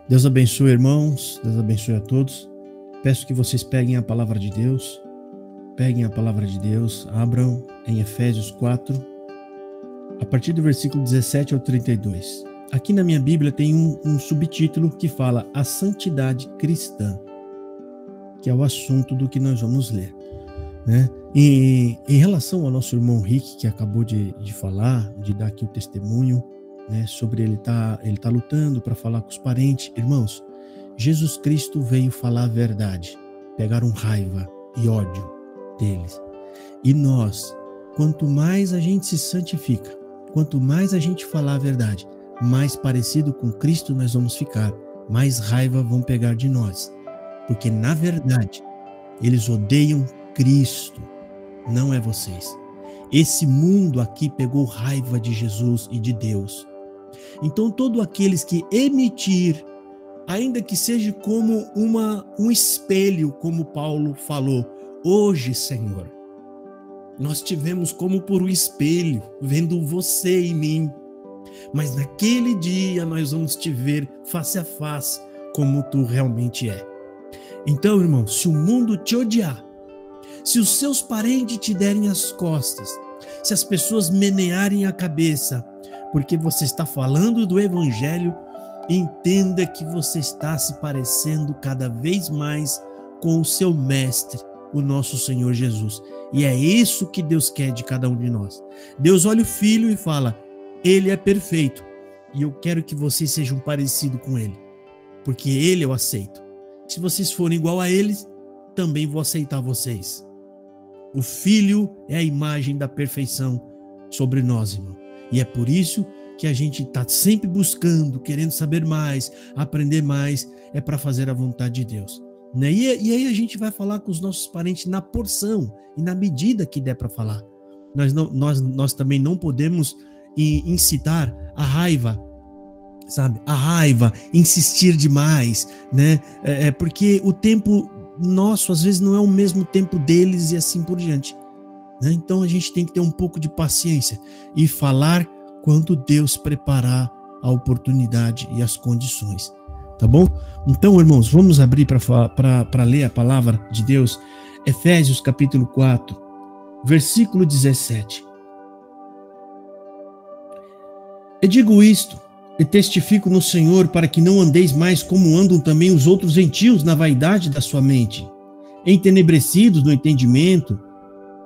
Deus abençoe, irmãos, Deus abençoe a todos. Peço que vocês peguem a palavra de Deus, abram em Efésios 4, a partir do versículo 17 ao 32. Aqui na minha Bíblia tem um subtítulo que fala a santidade cristã, que é o assunto do que nós vamos ler, né? E em relação ao nosso irmão Rick, que acabou de falar, de dar aqui o testemunho, né, sobre ele tá lutando para falar com os parentes. Irmãos, Jesus Cristo veio falar a verdade, pegaram raiva e ódio deles. E nós, quanto mais a gente se santifica, quanto mais a gente falar a verdade, mais parecido com Cristo nós vamos ficar, mais raiva vão pegar de nós. Porque, na verdade, eles odeiam Cristo, não é vocês. Esse mundo aqui pegou raiva de Jesus e de Deus. Então, todos aqueles que emitir, ainda que seja como um espelho, como Paulo falou, hoje, Senhor, nós tivemos como por um espelho, vendo você em mim, mas naquele dia nós vamos te ver face a face, como tu realmente é. Então, irmão, se o mundo te odiar, se os seus parentes te derem as costas, se as pessoas menearem a cabeça, porque você está falando do Evangelho, entenda que você está se parecendo cada vez mais com o seu Mestre, o nosso Senhor Jesus. E é isso que Deus quer de cada um de nós. Deus olha o Filho e fala, Ele é perfeito, e eu quero que vocês sejam parecidos com Ele, porque Ele eu aceito. Se vocês forem igual a Ele, também vou aceitar vocês. O Filho é a imagem da perfeição sobre nós, irmão. E é por isso que a gente está sempre buscando, querendo saber mais, aprender mais, é para fazer a vontade de Deus, né? E aí a gente vai falar com os nossos parentes na porção e na medida que der para falar. Nós também não podemos incitar a raiva, sabe? A raiva, insistir demais, né? Porque o tempo nosso, às vezes, não é o mesmo tempo deles e assim por diante, né? Então a gente tem que ter um pouco de paciência e falar quando Deus preparar a oportunidade e as condições, tá bom? Então, irmãos, vamos abrir para ler a palavra de Deus. Efésios capítulo 4, versículo 17. Eu digo isto e testifico no Senhor para que não andeis mais como andam também os outros gentios na vaidade da sua mente, entenebrecidos no entendimento,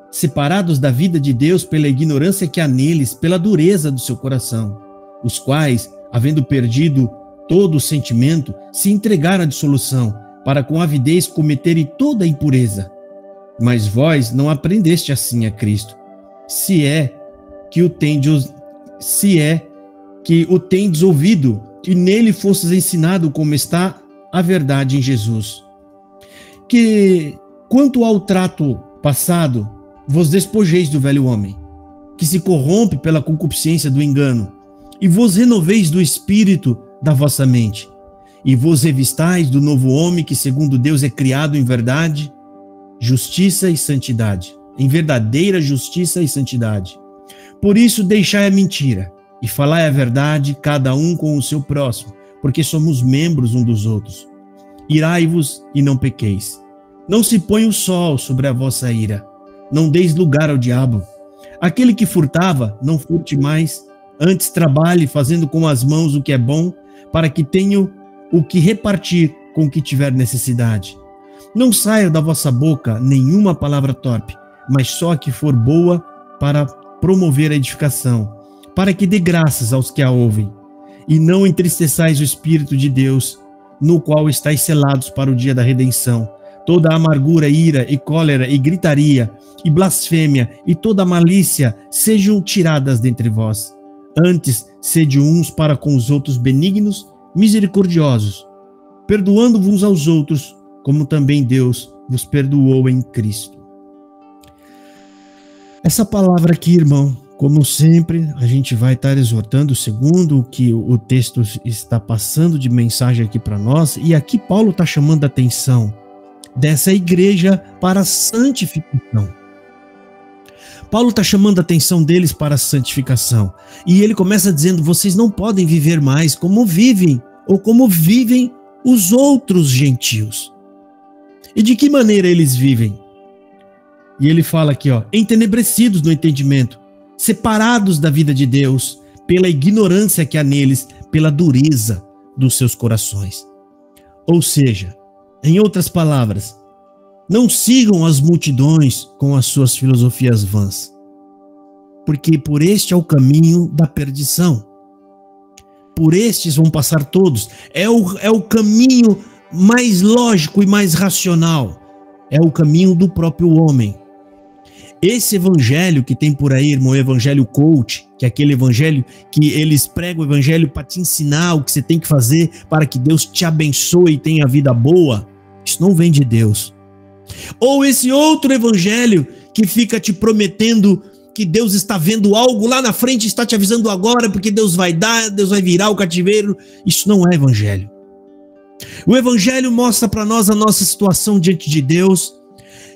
separados da vida de Deus pela ignorância que há neles, pela dureza do seu coração, os quais, havendo perdido todo o sentimento, se entregaram à dissolução, para com avidez cometerem toda a impureza. Mas vós não aprendeste assim a Cristo, se é que o tendes ouvido, e nele fostes ensinado como está a verdade em Jesus. Que, quanto ao trato passado, vos despojeis do velho homem, que se corrompe pela concupiscência do engano, e vos renoveis do espírito da vossa mente, e vos revistais do novo homem que segundo Deus é criado em verdade, justiça e santidade, em verdadeira justiça e santidade. Por isso deixai a mentira, e falai a verdade, cada um com o seu próximo, porque somos membros um dos outros. Irai-vos e não pequeis. Não se ponha o sol sobre a vossa ira. Não deis lugar ao diabo. Aquele que furtava, não furte mais. Antes trabalhe, fazendo com as mãos o que é bom, para que tenham o que repartir com o que tiver necessidade. Não saia da vossa boca nenhuma palavra torpe, mas só a que for boa para promover a edificação, para que dê graças aos que a ouvem. E não entristeçais o Espírito de Deus, no qual estáis selados para o dia da redenção. Toda amargura, ira e cólera e gritaria e blasfêmia e toda malícia sejam tiradas dentre vós. Antes, sede uns para com os outros benignos, misericordiosos, perdoando-vos uns aos outros, como também Deus vos perdoou em Cristo. Essa palavra aqui, irmão, como sempre, a gente vai estar exortando segundo o que o texto está passando de mensagem aqui para nós, e aqui Paulo está chamando a atenção dessa igreja para a santificação. Paulo está chamando a atenção deles para a santificação. E ele começa dizendo, vocês não podem viver mais como vivem ou como vivem os outros gentios. E de que maneira eles vivem? E ele fala aqui, entenebrecidos no entendimento, separados da vida de Deus, pela ignorância que há neles, pela dureza dos seus corações. Ou seja, em outras palavras, não sigam as multidões com as suas filosofias vãs, porque por este é o caminho da perdição. Por estes vão passar todos. É o caminho mais lógico e mais racional. É o caminho do próprio homem. Esse evangelho que tem por aí, irmão, o evangelho coach, que é aquele evangelho que eles pregam o evangelho para te ensinar o que você tem que fazer para que Deus te abençoe e tenha vida boa, isso não vem de Deus. Ou esse outro evangelho que fica te prometendo que Deus está vendo algo lá na frente, está te avisando agora, porque Deus vai dar, Deus vai virar o cativeiro. Isso não é evangelho. O evangelho mostra para nós a nossa situação diante de Deus,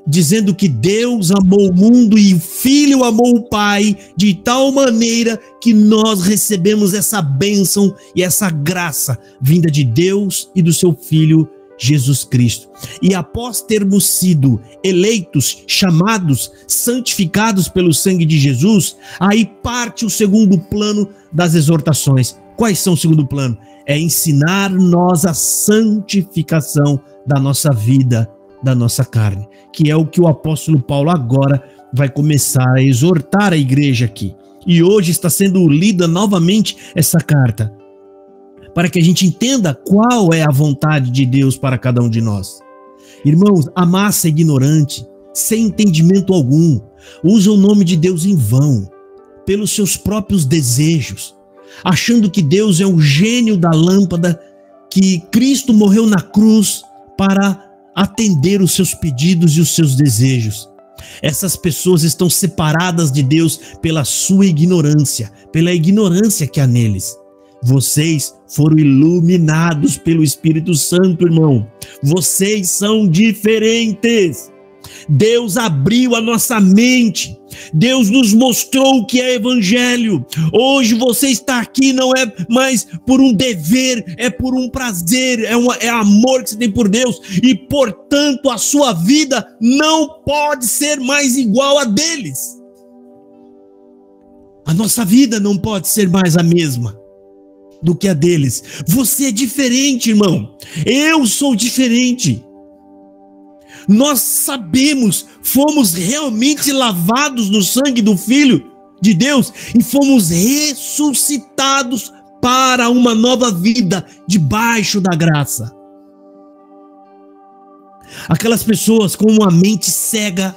dizendo que Deus amou o mundo e o Filho amou o Pai de tal maneira que nós recebemos essa bênção e essa graça vinda de Deus e do seu Filho Jesus Cristo. E após termos sido eleitos, chamados, santificados pelo sangue de Jesus, aí parte o segundo plano das exortações. Quais são o segundo plano? É ensinar nós a santificação da nossa vida, da nossa carne, que é o que o apóstolo Paulo agora vai começar a exortar a igreja aqui. E hoje está sendo lida novamente essa carta, para que a gente entenda qual é a vontade de Deus para cada um de nós. Irmãos, a massa ignorante, sem entendimento algum, usa o nome de Deus em vão, pelos seus próprios desejos, achando que Deus é o gênio da lâmpada, que Cristo morreu na cruz para atender os seus pedidos e os seus desejos. Essas pessoas estão separadas de Deus pela sua ignorância, pela ignorância que há neles. Vocês foram iluminados pelo Espírito Santo, irmão. Vocês são diferentes. Deus abriu a nossa mente. Deus nos mostrou o que é evangelho. Hoje você está aqui não é mais por um dever, é por um prazer, é amor que você tem por Deus. E, portanto, a sua vida não pode ser mais igual a deles. A nossa vida não pode ser mais a mesma do que a deles. Você é diferente, irmão. Eu sou diferente. Nós sabemos, fomos realmente lavados no sangue do Filho de Deus e fomos ressuscitados para uma nova vida debaixo da graça. Aquelas pessoas com uma mente cega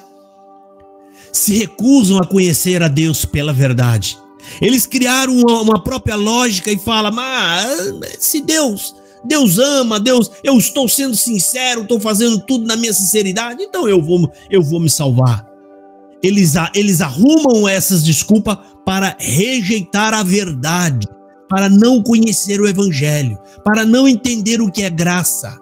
se recusam a conhecer a Deus pela verdade. Eles criaram uma própria lógica e falam, mas se Deus ama, eu estou sendo sincero, estou fazendo tudo na minha sinceridade, então eu vou me salvar. Eles arrumam essas desculpas para rejeitar a verdade, para não conhecer o evangelho, para não entender o que é graça.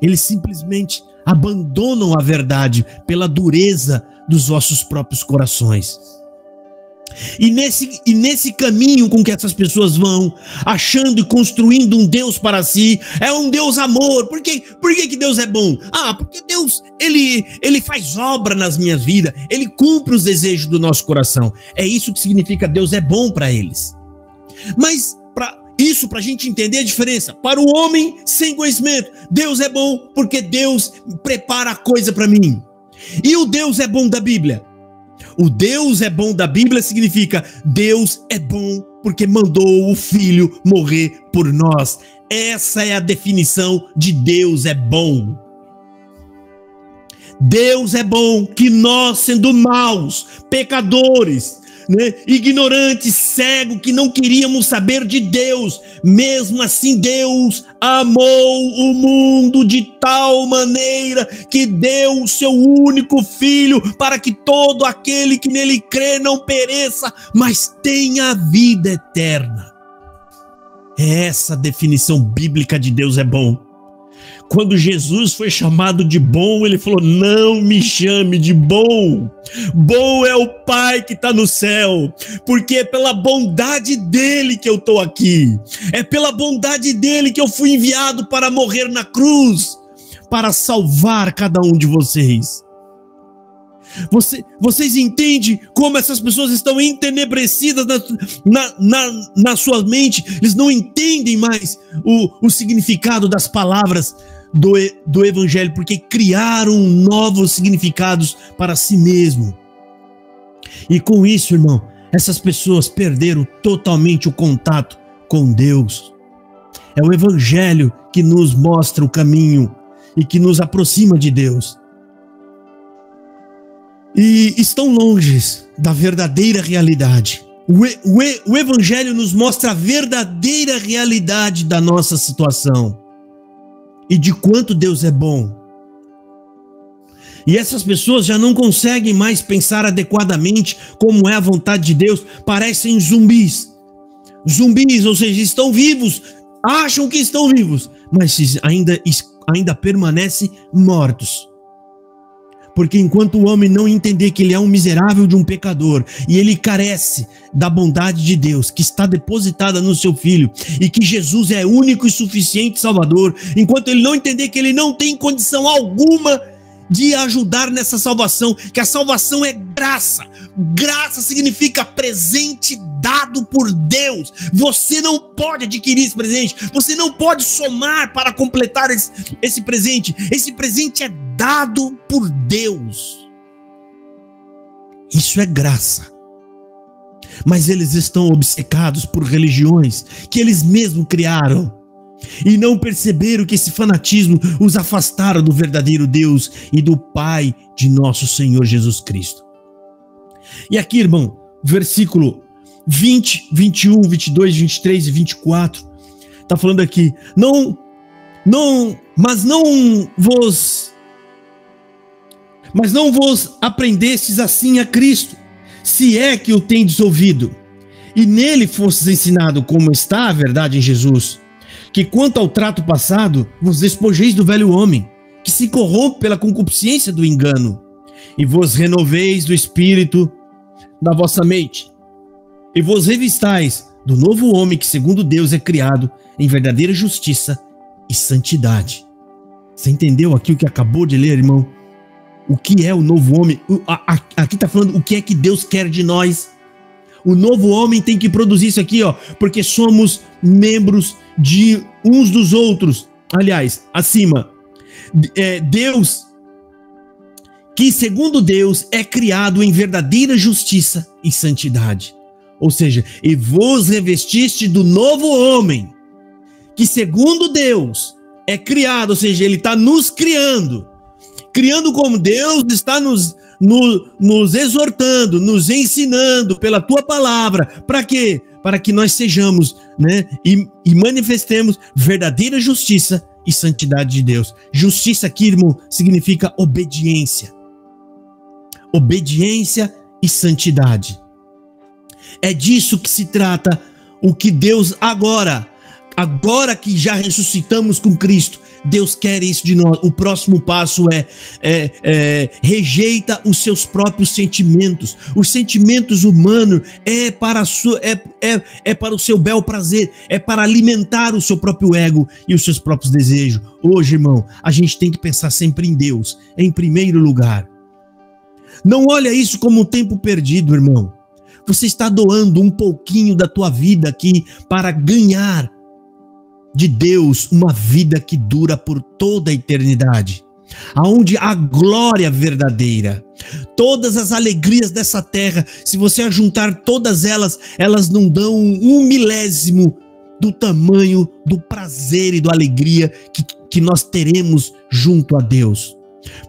Eles simplesmente abandonam a verdade pela dureza dos vossos próprios corações. E nesse caminho com que essas pessoas vão, achando e construindo um Deus para si, é um Deus amor. Por que Deus é bom? Porque Deus, ele faz obra nas minhas vidas, ele cumpre os desejos do nosso coração. É isso que significa Deus é bom para eles. Mas para a gente entender a diferença, para o homem sem conhecimento, Deus é bom porque Deus prepara a coisa para mim. E o Deus é bom da Bíblia? O Deus é bom da Bíblia significa Deus é bom porque mandou o Filho morrer por nós. Essa é a definição de Deus é bom. Deus é bom que nós, sendo maus, pecadores, ignorantes, cegos, que não queríamos saber de Deus, mesmo assim Deus amou o mundo de tal maneira que deu o seu único Filho para que todo aquele que nele crê não pereça, mas tenha vida eterna. É essa a definição bíblica de Deus é bom. Quando Jesus foi chamado de bom, ele falou: não me chame de bom. Bom é o Pai que está no céu, porque é pela bondade dele que eu estou aqui. É pela bondade dele que eu fui enviado para morrer na cruz, para salvar cada um de vocês. Vocês entendem como essas pessoas estão entenebrecidas na sua mente? Eles não entendem mais o significado das palavras do Evangelho, porque criaram novos significados para si mesmo. E com isso, irmão, essas pessoas perderam totalmente o contato com Deus. É o Evangelho que nos mostra o caminho e que nos aproxima de Deus. E estão longe da verdadeira realidade. O Evangelho nos mostra a verdadeira realidade da nossa situação e de quanto Deus é bom. E essas pessoas já não conseguem mais pensar adequadamente como é a vontade de Deus, parecem zumbis. Zumbis, ou seja, estão vivos, acham que estão vivos, mas ainda permanecem mortos. Porque enquanto o homem não entender que ele é um miserável de um pecador e ele carece da bondade de Deus que está depositada no seu Filho e que Jesus é único e suficiente Salvador, enquanto ele não entender que ele não tem condição alguma de ajudar nessa salvação, que a salvação é graça. Graça significa presente dado por Deus. Você não pode adquirir esse presente, você não pode somar para completar esse presente. Esse presente é dado por Deus. Isso é graça. Mas eles estão obcecados por religiões que eles mesmos criaram e não perceberam que esse fanatismo os afastaram do verdadeiro Deus e do Pai de nosso Senhor Jesus Cristo. E aqui, irmão, versículo 20, 21, 22, 23 e 24, está falando aqui: mas não vos aprendestes assim a Cristo, se é que o tendes ouvido, e nele fostes ensinado como está a verdade em Jesus, que quanto ao trato passado, vos despojeis do velho homem, que se corrompe pela concupiscência do engano, e vos renoveis do espírito da vossa mente, e vos revistais do novo homem que segundo Deus é criado em verdadeira justiça e santidade. Você entendeu aqui o que acabou de ler, irmão? O que é o novo homem? Aqui está falando o que é que Deus quer de nós. O novo homem tem que produzir isso aqui, ó, porque somos membros de uns dos outros. Aliás, acima, Deus, que segundo Deus é criado em verdadeira justiça e santidade. Ou seja, e vos revestiste do novo homem, que segundo Deus é criado, ou seja, ele está nos criando como Deus está nos exortando, nos ensinando pela tua palavra. Para quê? Para que nós sejamos, né, e manifestemos verdadeira justiça e santidade de Deus. Justiça aqui, irmão, significa obediência. Obediência e santidade. É disso que se trata o que Deus agora que já ressuscitamos com Cristo, Deus quer isso de nós. O próximo passo rejeita os seus próprios sentimentos. Os sentimentos humanos é para o seu bel prazer, é para alimentar o seu próprio ego e os seus próprios desejos. Hoje, irmão, a gente tem que pensar sempre em Deus, em primeiro lugar. Não olha isso como um tempo perdido, irmão. Você está doando um pouquinho da tua vida aqui para ganhar de Deus uma vida que dura por toda a eternidade, aonde a glória verdadeira, todas as alegrias dessa terra, se você ajuntar todas elas não dão 1/1000 do tamanho do prazer e da alegria que nós teremos junto a Deus.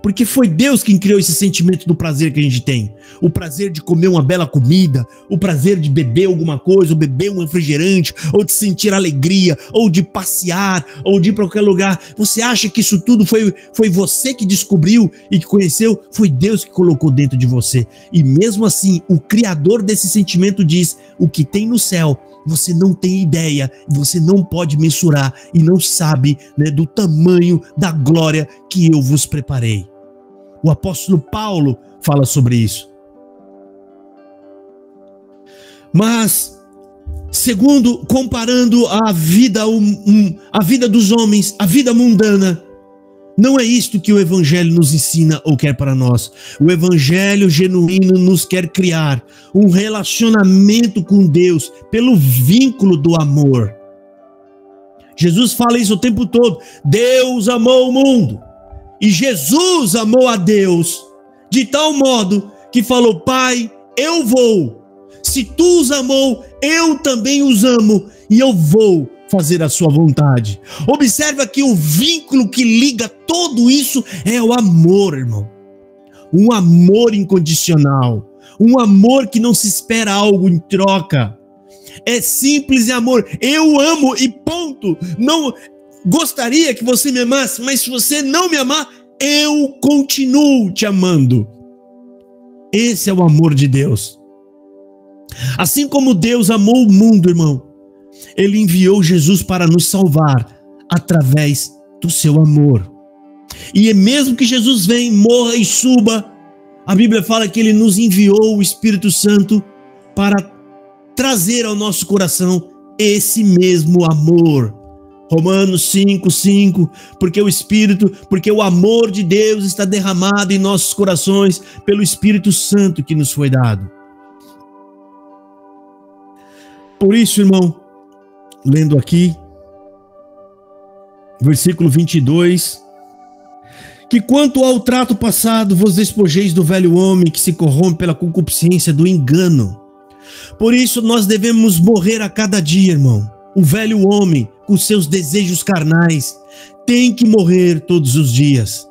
Porque foi Deus quem criou esse sentimento do prazer que a gente tem. O prazer de comer uma bela comida, o prazer de beber alguma coisa, ou beber um refrigerante, ou de sentir alegria, ou de passear, ou de ir para qualquer lugar. Você acha que isso tudo foi você que descobriu e que conheceu? Foi Deus que colocou dentro de você. E mesmo assim, o Criador desse sentimento diz: o que tem no céu você não tem ideia, você não pode mensurar e não sabe, né, do tamanho da glória que eu vos preparei. O apóstolo Paulo fala sobre isso. Mas, comparando a vida, a vida dos homens, a vida mundana, não é isto que o Evangelho nos ensina ou quer para nós. O Evangelho genuíno nos quer criar um relacionamento com Deus pelo vínculo do amor. Jesus fala isso o tempo todo. Deus amou o mundo. E Jesus amou a Deus de tal modo que falou: Pai, eu vou. Se tu os amou, eu também os amo e eu vou fazer a sua vontade. Observa que o vínculo que liga tudo isso é o amor, irmão. Um amor incondicional. Um amor que não se espera algo em troca. É simples amor. Eu amo e ponto. Não gostaria que você me amasse, mas se você não me amar, eu continuo te amando. Esse é o amor de Deus. Assim como Deus amou o mundo, irmão, Ele enviou Jesus para nos salvar através do seu amor. E é mesmo que Jesus venha, morra e suba, a Bíblia fala que Ele nos enviou o Espírito Santo para trazer ao nosso coração esse mesmo amor. Romanos 5:5, porque o amor de Deus está derramado em nossos corações pelo Espírito Santo que nos foi dado. Por isso, irmão, lendo aqui, versículo 22, que quanto ao trato passado, vos despojeis do velho homem que se corrompe pela concupiscência do engano. Por isso nós devemos morrer a cada dia, irmão. O velho homem, com seus desejos carnais, tem que morrer todos os dias.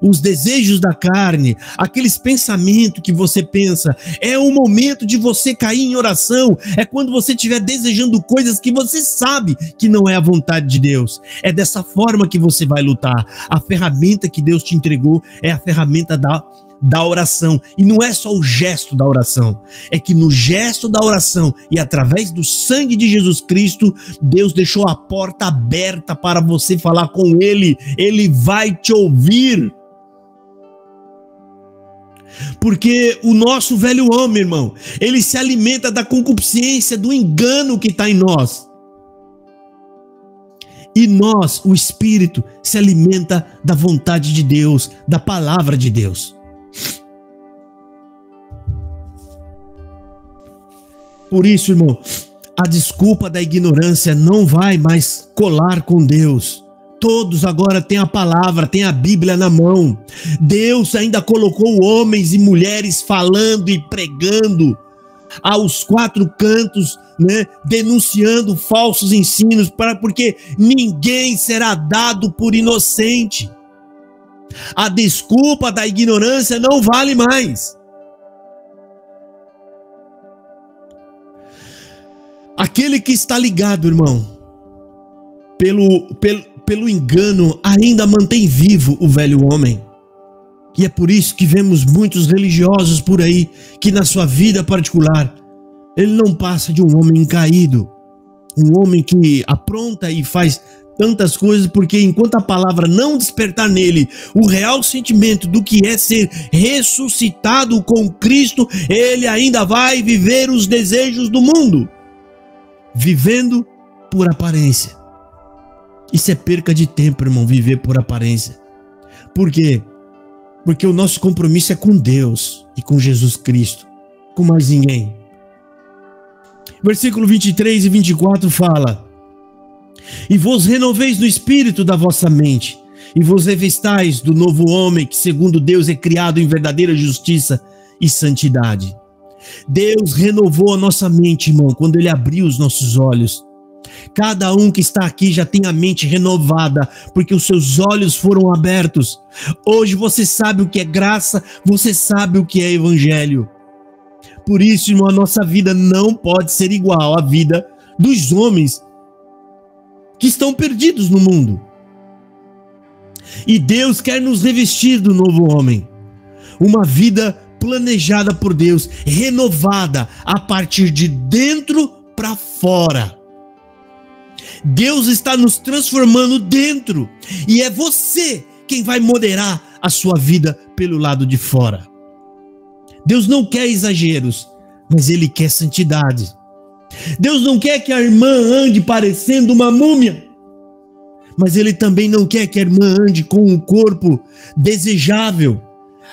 Os desejos da carne, aqueles pensamentos que você pensa, é o momento de você cair em oração, é quando você estiver desejando coisas que você sabe que não é a vontade de Deus. É dessa forma que você vai lutar. A ferramenta que Deus te entregou é a ferramenta da oração. E não é só o gesto da oração, é que no gesto da oração e através do sangue de Jesus Cristo, Deus deixou a porta aberta para você falar com Ele. Ele vai te ouvir. Porque o nosso velho homem, irmão, ele se alimenta da concupiscência, do engano que está em nós. E nós, o Espírito, se alimenta da vontade de Deus, da palavra de Deus. Por isso, irmão, a desculpa da ignorância não vai mais colar com Deus. Todos agora têm a palavra, têm a Bíblia na mão. Deus ainda colocou homens e mulheres falando e pregando aos quatro cantos, né, denunciando falsos ensinos, porque ninguém será dado por inocente. A desculpa da ignorância não vale mais. Aquele que está ligado, irmão, pelo engano, ainda mantém vivo o velho homem. E é por isso que vemos muitos religiosos por aí, que na sua vida particular, ele não passa de um homem caído. Um homem que apronta e faz tantas coisas, porque enquanto a palavra não despertar nele o real sentimento do que é ser ressuscitado com Cristo, ele ainda vai viver os desejos do mundo, vivendo por aparência. Isso é perca de tempo, irmão, viver por aparência. Por quê? Porque o nosso compromisso é com Deus e com Jesus Cristo, com mais ninguém. Versículo 23 e 24 fala: e vos renoveis no espírito da vossa mente, e vos revestais do novo homem, que segundo Deus é criado em verdadeira justiça e santidade. Deus renovou a nossa mente, irmão, quando Ele abriu os nossos olhos. Cada um que está aqui já tem a mente renovada, porque os seus olhos foram abertos. Hoje você sabe o que é graça, você sabe o que é evangelho. Por isso, irmão, a nossa vida não pode ser igual à vida dos homens que estão perdidos no mundo. E Deus quer nos revestir do novo homem. Uma vida planejada por Deus, renovada a partir de dentro para fora. Deus está nos transformando dentro, e é você quem vai moderar a sua vida pelo lado de fora. Deus não quer exageros, mas Ele quer santidade. Deus não quer que a irmã ande parecendo uma múmia, mas Ele também não quer que a irmã ande com um corpo desejável,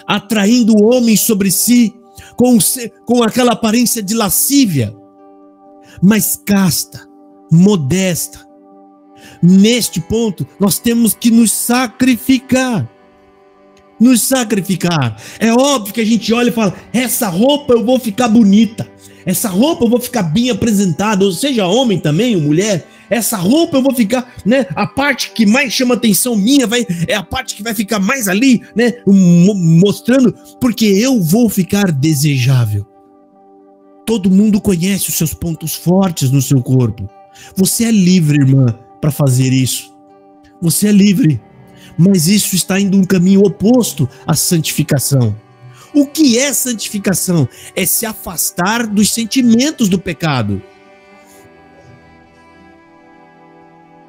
atraindo o homem sobre si, com aquela aparência de lascívia, mas casta, modesta. Neste ponto, nós temos que nos sacrificar. Nos sacrificar. É óbvio que a gente olha e fala: essa roupa eu vou ficar bonita, essa roupa eu vou ficar bem apresentada, ou seja, homem também, ou mulher, essa roupa eu vou ficar, né? A parte que mais chama atenção minha é a parte que vai ficar mais ali, né? Mostrando, porque eu vou ficar desejável. Todo mundo conhece os seus pontos fortes no seu corpo. Você é livre, irmã, para fazer isso. Você é livre. Mas isso está indo um caminho oposto à santificação. O que é santificação? É se afastar dos sentimentos do pecado.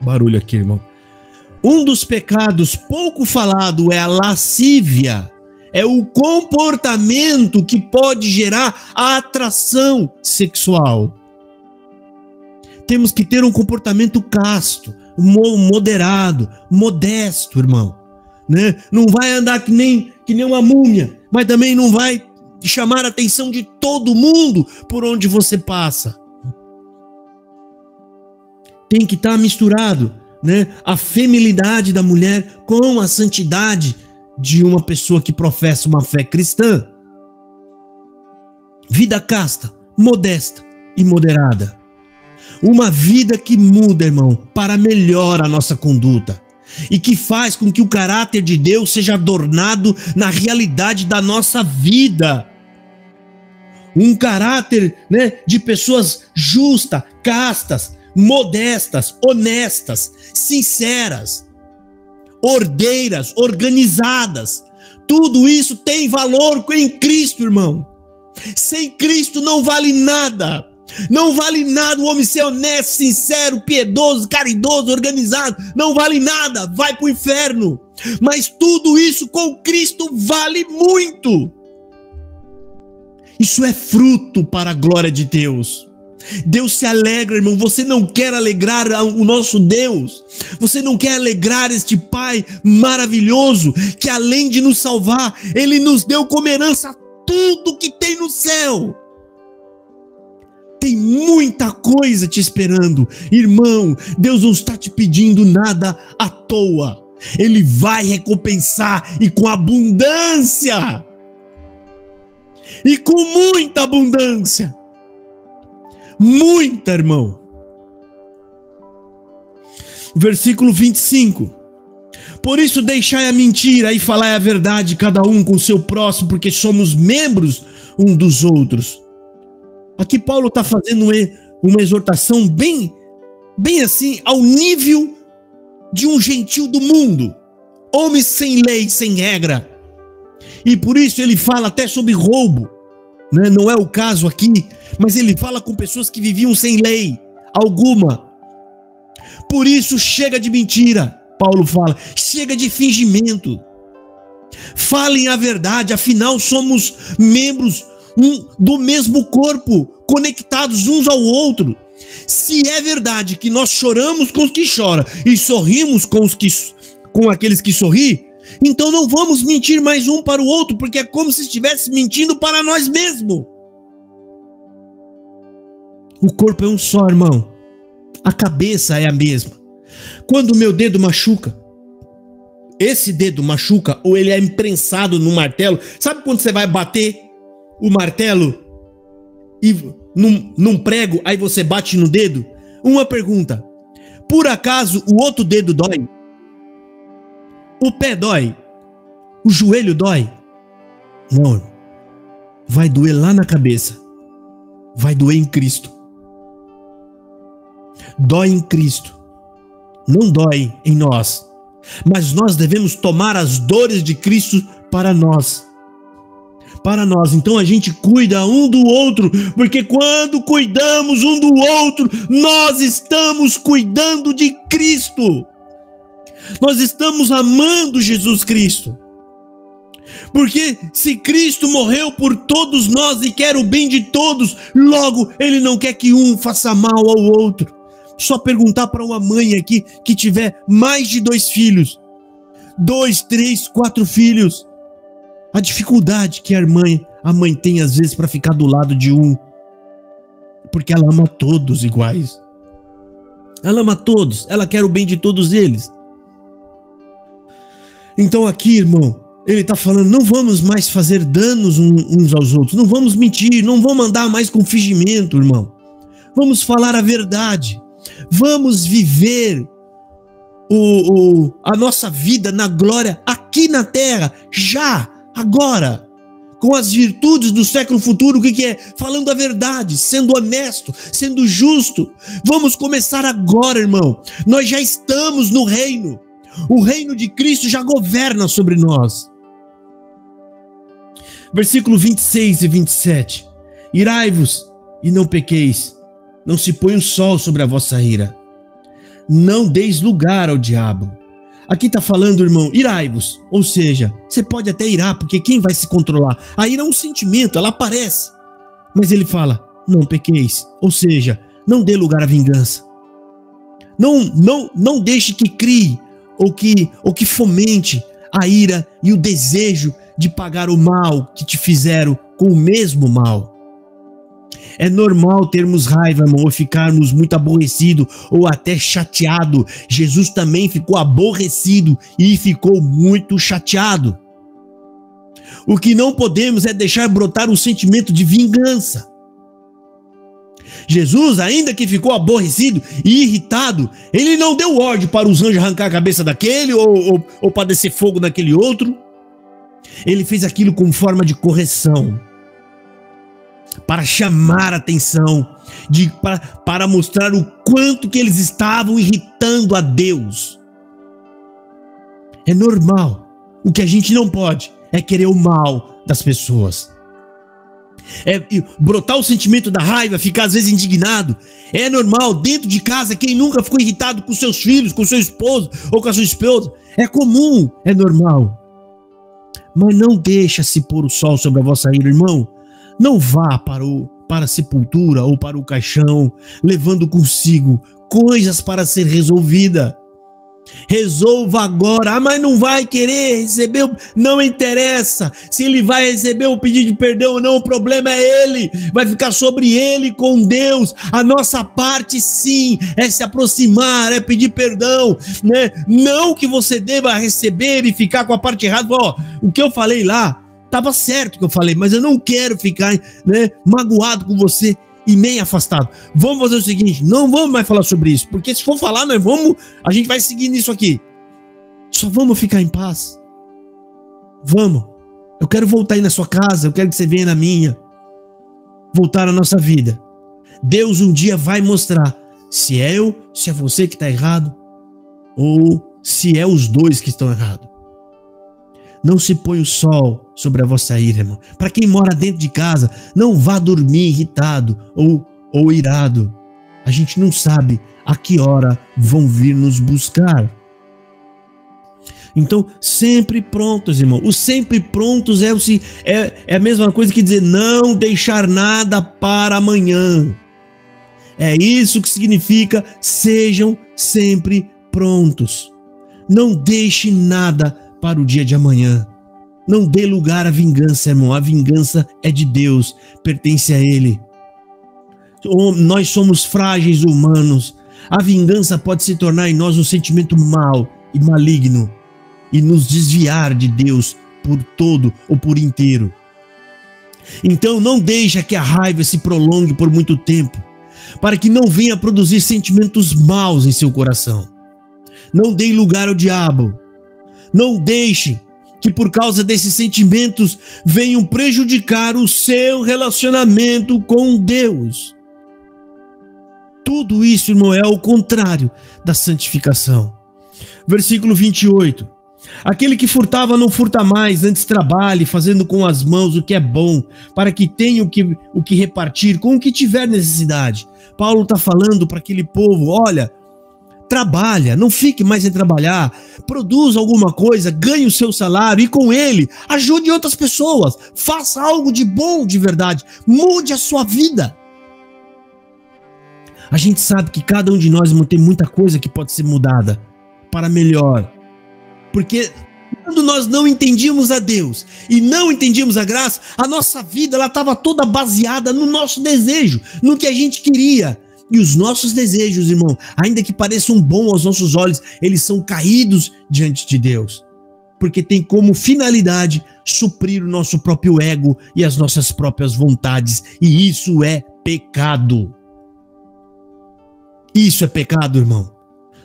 Barulho aqui, irmão. Um dos pecados pouco falado é a lascívia. É o comportamento que pode gerar a atração sexual. Temos que ter um comportamento casto, moderado, modesto, irmão, né? Não vai andar que nem uma múmia, mas também não vai chamar a atenção de todo mundo por onde você passa. Tem que estar misturado, né? A feminilidade da mulher com a santidade de uma pessoa que professa uma fé cristã. Vida casta, modesta e moderada. Uma vida que muda, irmão, para melhor a nossa conduta e que faz com que o caráter de Deus seja adornado na realidade da nossa vida. Um caráter, né, de pessoas justas, castas, modestas, honestas, sinceras, ordeiras, organizadas. Tudo isso tem valor em Cristo, irmão. Sem Cristo não vale nada. Não vale nada o homem ser honesto, sincero, piedoso, caridoso, organizado. Não vale nada, vai para o inferno. Mas tudo isso com Cristo vale muito. Isso é fruto para a glória de Deus. Deus se alegra, irmão. Você não quer alegrar o nosso Deus? Você não quer alegrar este Pai maravilhoso que, além de nos salvar, Ele nos deu como herança tudo que tem no céu? Tem muita coisa te esperando, irmão. Deus não está te pedindo nada à toa. Ele vai recompensar, e com abundância. E com muita abundância. Muita, irmão. Versículo 25. Por isso deixai a mentira e falai a verdade, cada um com o seu próximo, porque somos membros um dos outros. Aqui Paulo está fazendo uma exortação bem assim, ao nível de um gentil do mundo. Homens sem lei, sem regra. E por isso ele fala até sobre roubo, né? Não é o caso aqui, mas ele fala com pessoas que viviam sem lei alguma. Por isso chega de mentira, Paulo fala, chega de fingimento. Falem a verdade, afinal somos membros do mesmo corpo, conectados uns ao outro. Se é verdade que nós choramos com os que choram e sorrimos com aqueles que sorriem, então não vamos mentir mais um para o outro, porque é como se estivesse mentindo para nós mesmos. O corpo é um só, irmão. A cabeça é a mesma. Quando o meu dedo machuca, esse dedo machuca, ou ele é imprensado no martelo. Sabe quando você vai bater o martelo e num prego, aí você bate no dedo? Uma pergunta: por acaso o outro dedo dói? O pé dói? O joelho dói? Não, vai doer lá na cabeça. Vai doer em Cristo. Dói em Cristo. Não dói em nós. Mas nós devemos tomar as dores de Cristo para nós. para nós. Então a gente cuida um do outro, porque quando cuidamos um do outro, nós estamos cuidando de Cristo. Nós estamos amando Jesus Cristo. Porque se Cristo morreu por todos nós e quer o bem de todos, logo Ele não quer que um faça mal ao outro. Só perguntar para uma mãe aqui que tiver mais de 2 filhos, 2, 3, 4 filhos, a dificuldade que a mãe tem às vezes para ficar do lado de um, porque ela ama todos iguais. Ela ama todos, ela quer o bem de todos eles. Então aqui, irmão, ele está falando, não vamos mais fazer danos uns aos outros, não vamos mentir, não vamos andar mais com fingimento, irmão. Vamos falar a verdade, vamos viver a nossa vida na glória aqui na terra, já, agora, com as virtudes do século futuro. O que é? Falando a verdade, sendo honesto, sendo justo. Vamos começar agora, irmão. Nós já estamos no reino. O reino de Cristo já governa sobre nós. Versículo 26 e 27. Irai-vos e não pequeis. Não se põe o sol sobre a vossa ira. Não deis lugar ao diabo. Aqui está falando, irmão, irai-vos. Ou seja, você pode até irar, porque quem vai se controlar? A ira é um sentimento, ela aparece. Mas ele fala, não pequeis. Ou seja, não dê lugar à vingança. Não deixe que crie ou que fomente a ira e o desejo de pagar o mal que te fizeram com o mesmo mal. É normal termos raiva, irmão, ou ficarmos muito aborrecidos ou até chateado. Jesus também ficou aborrecido e ficou muito chateado. O que não podemos é deixar brotar um sentimento de vingança. Jesus, ainda que ficou aborrecido e irritado, ele não deu ordem para os anjos arrancar a cabeça daquele ou para descer fogo naquele outro. Ele fez aquilo como forma de correção, para chamar a atenção, para mostrar o quanto que eles estavam irritando a Deus. É normal. O que a gente não pode é querer o mal das pessoas. É brotar o sentimento da raiva, ficar às vezes indignado. É normal. Dentro de casa, quem nunca ficou irritado com seus filhos, com seu esposo ou com a sua esposa? É comum, é normal. Mas não deixa se pôr o sol sobre a vossa ira, irmão. Não vá para a sepultura ou para o caixão, levando consigo coisas para ser resolvida. Resolva agora. Ah, mas não vai querer receber, não interessa. Se ele vai receber o pedido de perdão ou não, o problema é ele. Vai ficar sobre ele com Deus. A nossa parte sim é se aproximar, é pedir perdão, né? Não que você deva receber e ficar com a parte errada. Ó, o que eu falei lá estava certo que eu falei, mas eu não quero ficar, né, magoado com você e meio afastado. Vamos fazer o seguinte, não vamos mais falar sobre isso, porque se for falar, a gente vai seguir nisso aqui. Só vamos ficar em paz. Vamos. Eu quero voltar aí na sua casa, eu quero que você venha na minha. Voltar à nossa vida. Deus um dia vai mostrar se é eu, se é você que está errado, ou se é os dois que estão errados. Não se põe o sol sobre a vossa ira, irmão. Para quem mora dentro de casa, não vá dormir irritado ou irado. A gente não sabe a que hora vão vir nos buscar. Então, sempre prontos, irmão. O sempre prontos é a mesma coisa que dizer não deixar nada para amanhã. É isso que significa sejam sempre prontos. Não deixe nada para o dia de amanhã. Não dê lugar à vingança, irmão. A vingança é de Deus, pertence a Ele. Nós somos frágeis humanos. A vingança pode se tornar em nós um sentimento mau e maligno e nos desviar de Deus por todo ou por inteiro. Então não deixe que a raiva se prolongue por muito tempo, para que não venha produzir sentimentos maus em seu coração. Não dê lugar ao diabo. Não deixe que por causa desses sentimentos venham prejudicar o seu relacionamento com Deus. Tudo isso, irmão, é ao contrário da santificação. Versículo 28. Aquele que furtava não furta mais, antes trabalhe, fazendo com as mãos o que é bom, para que tenha o que repartir com o que tiver necessidade. Paulo está falando para aquele povo, olha, trabalha, não fique mais sem trabalhar, produza alguma coisa, ganhe o seu salário e com ele ajude outras pessoas, faça algo de bom de verdade, mude a sua vida. A gente sabe que cada um de nós tem muita coisa que pode ser mudada para melhor. Porque quando nós não entendíamos a Deus e não entendíamos a graça, a nossa vida ela estava toda baseada no nosso desejo, no que a gente queria. E os nossos desejos, irmão, ainda que pareçam bons aos nossos olhos, eles são caídos diante de Deus. Porque tem como finalidade suprir o nosso próprio ego e as nossas próprias vontades. E isso é pecado. Isso é pecado, irmão.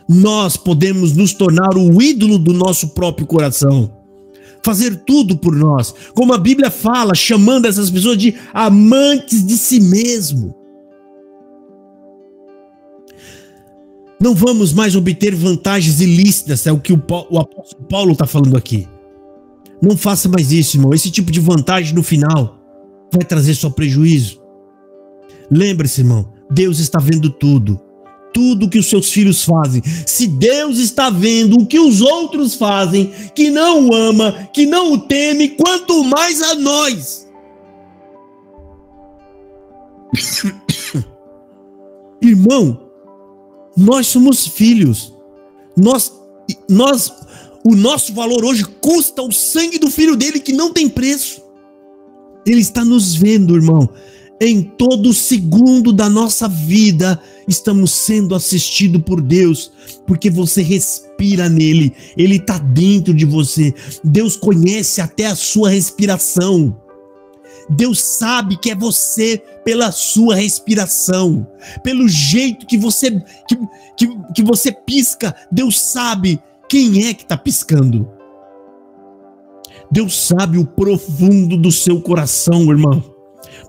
Nós podemos nos tornar o ídolo do nosso próprio coração. Fazer tudo por nós. Como a Bíblia fala, chamando essas pessoas de amantes de si mesmo. Não vamos mais obter vantagens ilícitas, é o que o apóstolo Paulo está falando aqui. Não faça mais isso, irmão. Esse tipo de vantagem no final vai trazer só prejuízo. Lembre-se, irmão, Deus está vendo tudo. Tudo que os seus filhos fazem. Se Deus está vendo o que os outros fazem, que não o ama, que não o teme, quanto mais a nós. Irmão, nós somos filhos. O nosso valor hoje custa o sangue do filho dele que não tem preço. Ele está nos vendo, irmão. Em todo segundo da nossa vida, estamos sendo assistidos por Deus, porque você respira nele, ele está dentro de você. Deus conhece até a sua respiração. Deus sabe que é você pela sua respiração, pelo jeito que você pisca. Deus sabe quem é que está piscando. Deus sabe o profundo do seu coração, irmão.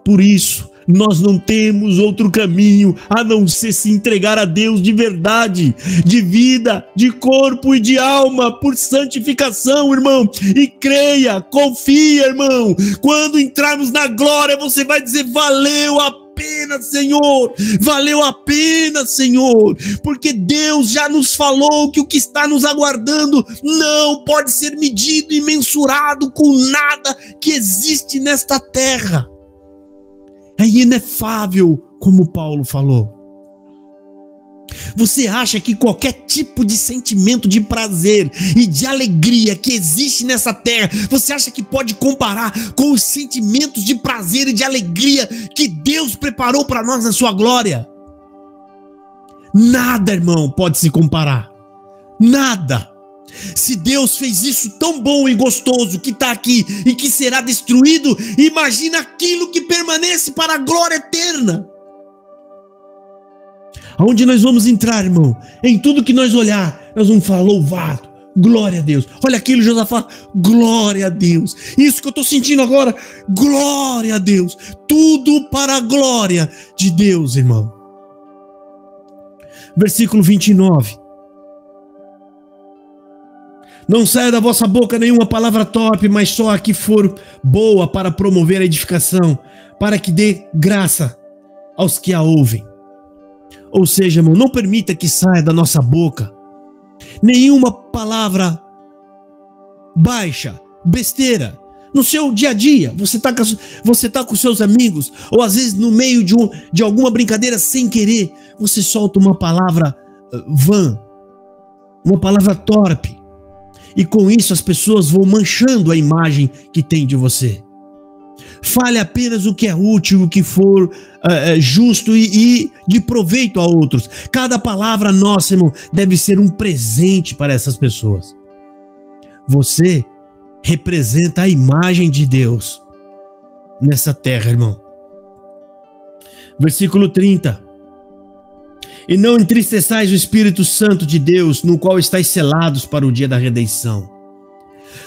Por isso, nós não temos outro caminho a não ser se entregar a Deus de verdade, de vida, de corpo e de alma, por santificação, irmão. E creia, confia, irmão. Quando entrarmos na glória, você vai dizer: valeu a pena, Senhor, valeu a pena, Senhor, porque Deus já nos falou que o que está nos aguardando não pode ser medido e mensurado com nada que existe nesta terra. É inefável, como Paulo falou. Você acha que qualquer tipo de sentimento de prazer e de alegria que existe nessa terra, você acha que pode comparar com os sentimentos de prazer e de alegria que Deus preparou para nós na sua glória? Nada, irmão, pode se comparar. Nada. Se Deus fez isso tão bom e gostoso que está aqui e que será destruído, imagina aquilo que permanece para a glória eterna. Aonde nós vamos entrar, irmão? Em tudo que nós olhar, nós vamos falar: louvado, glória a Deus. Olha aquilo, Josafá, glória a Deus. Isso que eu estou sentindo agora, glória a Deus. Tudo para a glória de Deus, irmão. Versículo 29. Não saia da vossa boca nenhuma palavra torpe, mas só a que for boa para promover a edificação, para que dê graça aos que a ouvem. Ou seja, irmão, não permita que saia da nossa boca nenhuma palavra baixa, besteira. No seu dia a dia, você tá com seus amigos, ou às vezes no meio de alguma brincadeira sem querer, você solta uma palavra vã, uma palavra torpe. E com isso as pessoas vão manchando a imagem que tem de você. Fale apenas o que é útil, o que for justo e de proveito a outros. Cada palavra nossa, irmão, deve ser um presente para essas pessoas. Você representa a imagem de Deus nessa terra, irmão. Versículo 30. E não entristeçais o Espírito Santo de Deus, no qual estáis selados para o dia da redenção.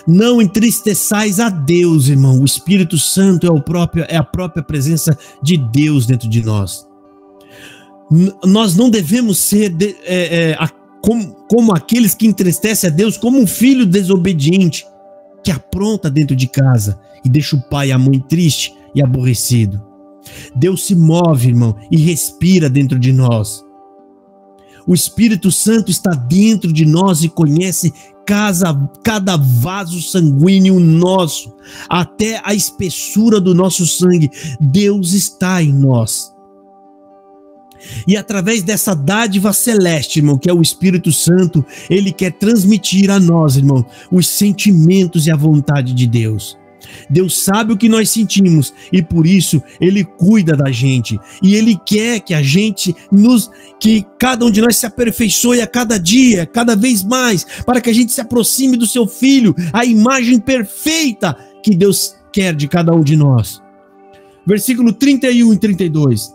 Não entristeçais a Deus, irmão. O Espírito Santo é a própria presença de Deus dentro de nós. Nós não devemos ser como aqueles que entristecem a Deus, como um filho desobediente que apronta dentro de casa e deixa o pai e a mãe triste e aborrecido. Deus se move, irmão, e respira dentro de nós. O Espírito Santo está dentro de nós e conhece cada vaso sanguíneo nosso, até a espessura do nosso sangue. Deus está em nós. E através dessa dádiva celeste, irmão, que é o Espírito Santo, ele quer transmitir a nós, irmão, os sentimentos e a vontade de Deus. Deus sabe o que nós sentimos e por isso ele cuida da gente. E ele quer que que cada um de nós se aperfeiçoe a cada dia, cada vez mais, para que a gente se aproxime do seu Filho, a imagem perfeita que Deus quer de cada um de nós. Versículo 31 e 32.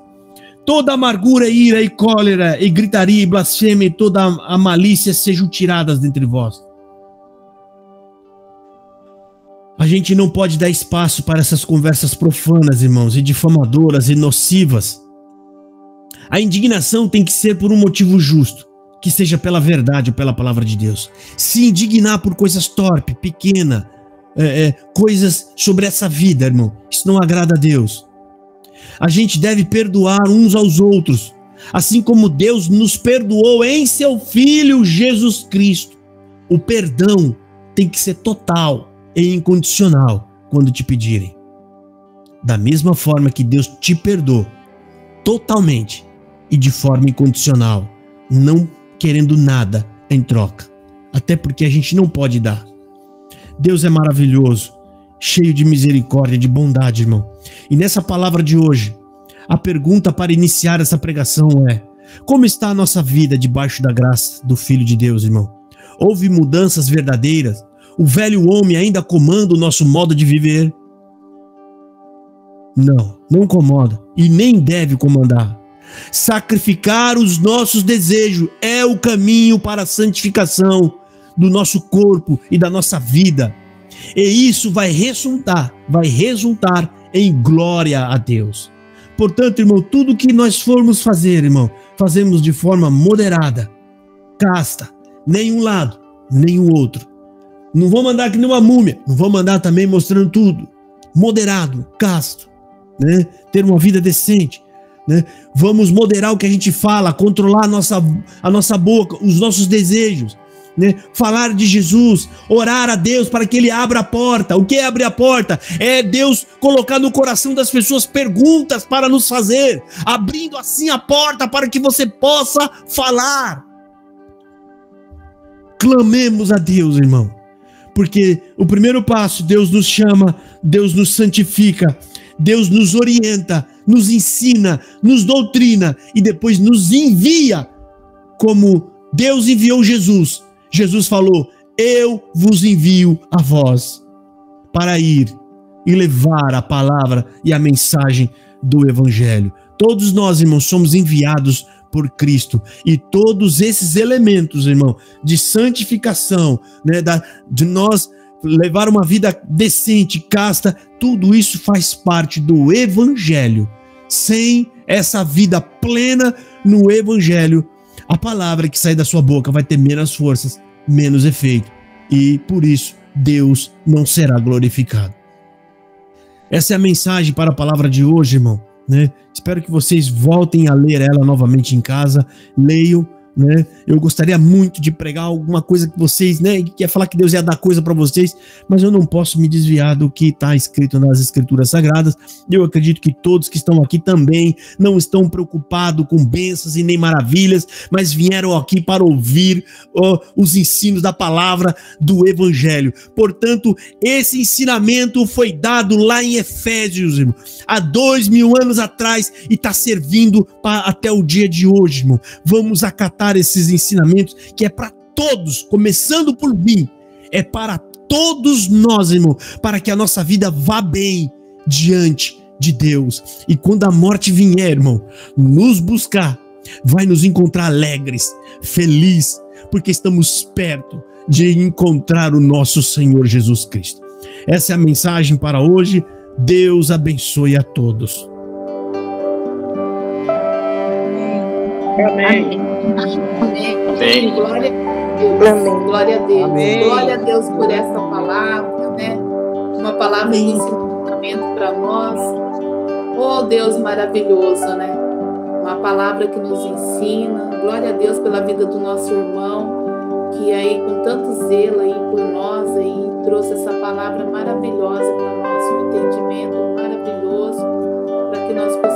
Toda amargura, ira e cólera e gritaria e blasfêmia e toda a malícia sejam tiradas dentre vós. A gente não pode dar espaço para essas conversas profanas, irmãos, e difamadoras e nocivas. A indignação tem que ser por um motivo justo, que seja pela verdade ou pela palavra de Deus. Se indignar por coisas torpes, pequenas, coisas sobre essa vida, irmão, isso não agrada a Deus. A gente deve perdoar uns aos outros, assim como Deus nos perdoou em seu Filho Jesus Cristo. O perdão tem que ser total e incondicional quando te pedirem. Da mesma forma que Deus te perdoou totalmente e de forma incondicional, não querendo nada em troca, até porque a gente não pode dar. Deus é maravilhoso, cheio de misericórdia, de bondade, irmão. E nessa palavra de hoje, a pergunta para iniciar essa pregação é: como está a nossa vida debaixo da graça do Filho de Deus, irmão? Houve mudanças verdadeiras? O velho homem ainda comanda o nosso modo de viver? Não comanda e nem deve comandar. Sacrificar os nossos desejos é o caminho para a santificação do nosso corpo e da nossa vida. E isso vai resultar em glória a Deus. Portanto, irmão, tudo que nós formos fazer, irmão, fazemos de forma moderada, casta, nem um lado, nem o outro. Não vou mandar que nem uma múmia, não vou mandar também mostrando tudo. Moderado, casto, né? Ter uma vida decente, né? Vamos moderar o que a gente fala, controlar a nossa boca, os nossos desejos, né? Falar de Jesus, orar a Deus para que Ele abra a porta. O que é abrir a porta? É Deus colocar no coração das pessoas perguntas para nos fazer, abrindo assim a porta para que você possa falar. Clamemos a Deus, irmão. Porque o primeiro passo, Deus nos chama, Deus nos santifica, Deus nos orienta, nos ensina, nos doutrina e depois nos envia, como Deus enviou Jesus. Jesus falou: eu vos envio a vós, para ir e levar a palavra e a mensagem do Evangelho. Todos nós, irmãos, somos enviados por Cristo, e todos esses elementos, irmão, de santificação, né, de nós levar uma vida decente, casta, tudo isso faz parte do Evangelho. Sem essa vida plena no Evangelho, a palavra que sai da sua boca vai ter menos forças, menos efeito, e por isso Deus não será glorificado. Essa é a mensagem para a palavra de hoje, irmão, né? Espero que vocês voltem a ler ela novamente em casa, leiam, né? Eu gostaria muito de pregar alguma coisa que vocês, né, quer falar que Deus ia dar coisa para vocês, mas eu não posso me desviar do que está escrito nas Escrituras Sagradas. Eu acredito que todos que estão aqui também não estão preocupados com bênçãos e nem maravilhas, mas vieram aqui para ouvir os ensinos da palavra do Evangelho. Portanto, esse ensinamento foi dado lá em Efésios, irmão, há 2000 anos atrás, e está servindo até o dia de hoje, irmão. Vamos acatar esses ensinamentos, que é para todos, começando por mim, é para todos nós, irmão, para que a nossa vida vá bem diante de Deus. E quando a morte vier, irmão, nos buscar, vai nos encontrar alegres, felizes, porque estamos perto de encontrar o nosso Senhor Jesus Cristo. Essa é a mensagem para hoje. Deus abençoe a todos. Amém. Amém. Glória a Deus. Amém. Glória a Deus. Amém. Glória a Deus por essa palavra, né? Uma palavra de ensinamento para nós. Oh, Deus maravilhoso, né? Uma palavra que nos ensina. Glória a Deus pela vida do nosso irmão, que aí com tanto zelo aí por nós aí trouxe essa palavra maravilhosa para nós, um entendimento maravilhoso, para que nós possamos